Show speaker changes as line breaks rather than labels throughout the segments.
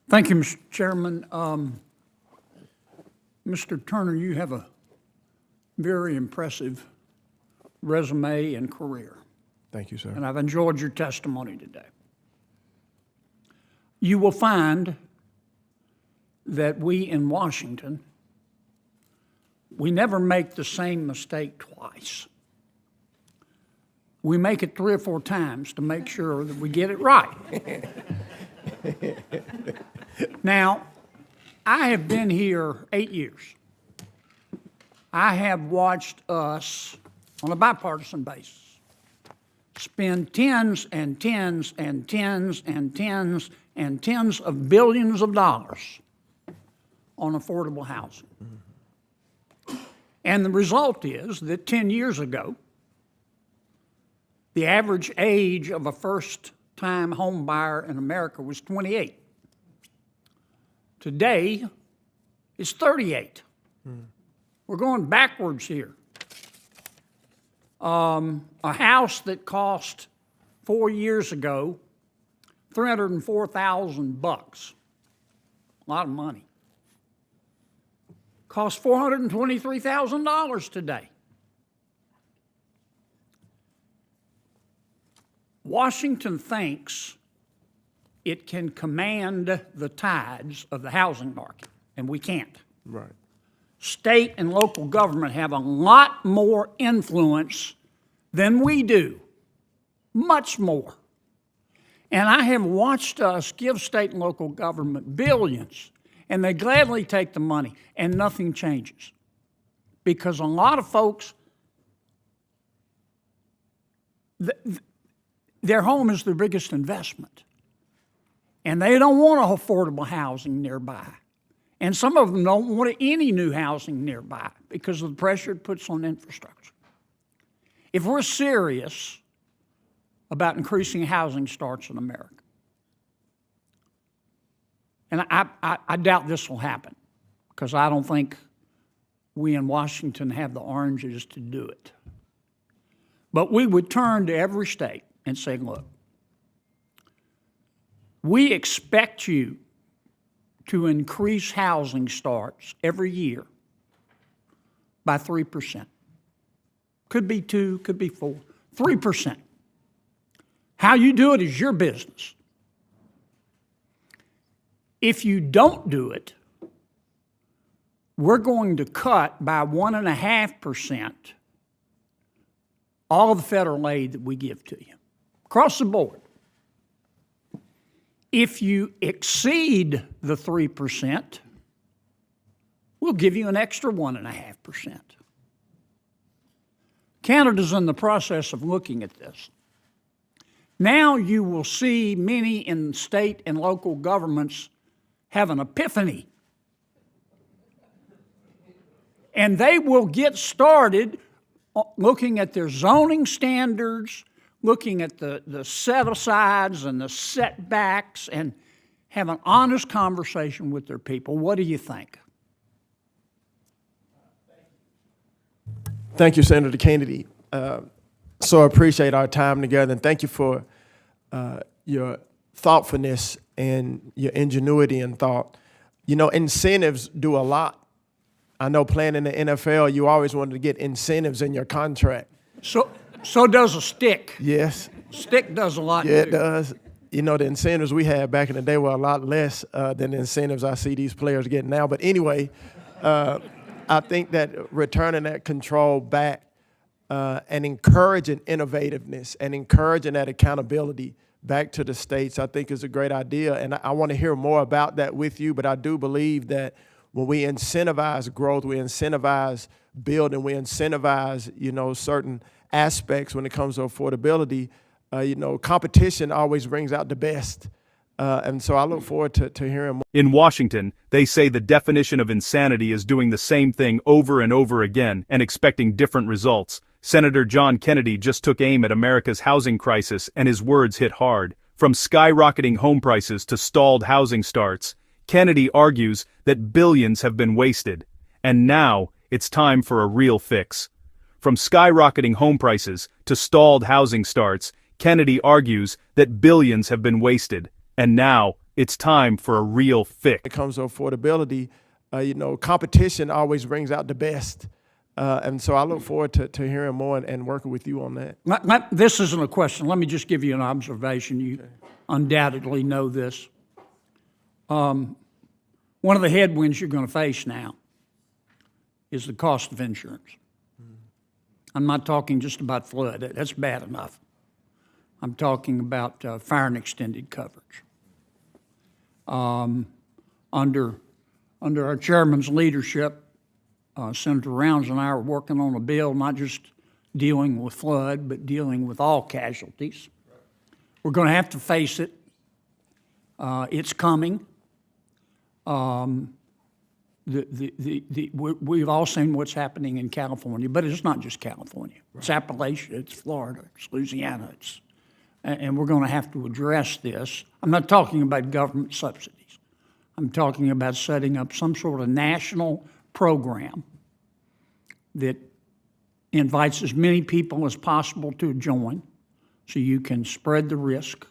Thank you, Mr. Chairman. Mr. Turner, you have a very impressive resume and career,
Thank you, sir.
and I've enjoyed your testimony today. You will find that we in Washington, we never make the same mistake twice. We make it 3 or 4 times to make sure that we get it right. Now, I have been here 8 years. I have watched us, on a bipartisan basis, spend tens and tens and tens and tens and tens of billions of dollars on affordable housing. And the result is that 10 years ago, the average age of a first-time home buyer in America was 28. Today, it's 38. We're going backwards here. A house that cost 4 years ago $304,000, a lot of money, costs $423,000 today. Washington thinks it can command the tides of the housing market, and we can't.
Right.
State and local government have a lot more influence than we do, much more. And I have watched us give state and local government billions, and they gladly take the money, and nothing changes. Because a lot of folks, their home is their biggest investment. And they don't want affordable housing nearby. And some of them don't want any new housing nearby because of the pressure it puts on infrastructure. If we're serious about increasing housing starts in America, and I doubt this will happen because I don't think we in Washington have the oranges to do it. But we would turn to every state and say, look, we expect you to increase housing starts every year by 3%. Could be 2, could be 4, 3%. How you do it is your business. If you don't do it, we're going to cut by 1.5% all of the federal aid that we give to you, across the board. If you exceed the 3%, we'll give you an extra 1.5%. Canada's in the process of looking at this. Now you will see many in state and local governments have an epiphany. And they will get started looking at their zoning standards, looking at the set-asides and the setbacks, and have an honest conversation with their people. What do you think?
Thank you, Senator Kennedy. So I appreciate our time together, and thank you for your thoughtfulness and your ingenuity and thought. You know, incentives do a lot. I know playing in the NFL, you always wanted to get incentives in your contract.
So does a stick.
Yes.
Stick does a lot,
Yeah,
too.
it does. You know, the incentives we had back in the day were a lot less than the incentives I see these players getting now. But anyway, I think that returning that control back and encouraging innovativeness and encouraging that accountability back to the states, I think is a great idea. And I want to hear more about that with you, but I do believe that when we incentivize growth, we incentivize building, we incentivize, you know, certain aspects when it comes to affordability, you know, competition always brings out the best. And so I look forward to hearing more.
In Washington, they say the definition of insanity is doing the same thing over and over again and expecting different results. Senator John Kennedy just took aim at America's housing crisis, and his words hit hard. From skyrocketing home prices to stalled housing starts, Kennedy argues that billions have been wasted, and now it's time for a real fix. From skyrocketing home prices to stalled housing starts, Kennedy argues that billions have been wasted, and now It's time for a real fix.
When it comes to affordability, competition always brings out the best. And so I look forward to hearing more and working with you on that.
This isn't a question. Let me just give you an observation. You undoubtedly know this. One of the headwinds you're going to face now is the cost of insurance. I'm not talking just about flood. That's bad enough. I'm talking about fire and extended coverage. Under our chairman's leadership, Senator Rounds and I are working on a bill not just dealing with flood, but dealing with all casualties. We're going to have to face it. It's coming. We've all seen what's happening in California, but it's not just California. It's Appalachia, it's Florida, it's Louisiana, and we're going to have to address this. I'm not talking about government subsidies. I'm talking about setting up some sort of national program that invites as many people as possible to join so you can spread the risk,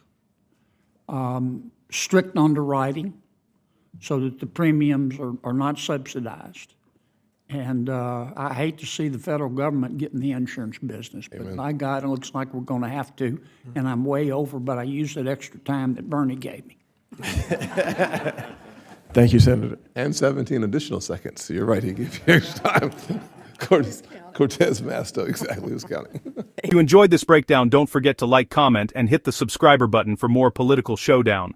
strict underwriting so that the premiums are not subsidized. And I hate to see the federal government get in the insurance business, but by God, it looks like we're going to have to, and I'm way over, but I used that extra time that Bernie gave me.
Thank you, Senator.
And 17 additional seconds. So you're right, he gave you extra time. Cortez Masto, exactly, who's counting.
If you enjoyed this breakdown, don't forget to like, comment, and hit the subscriber button for more political showdown.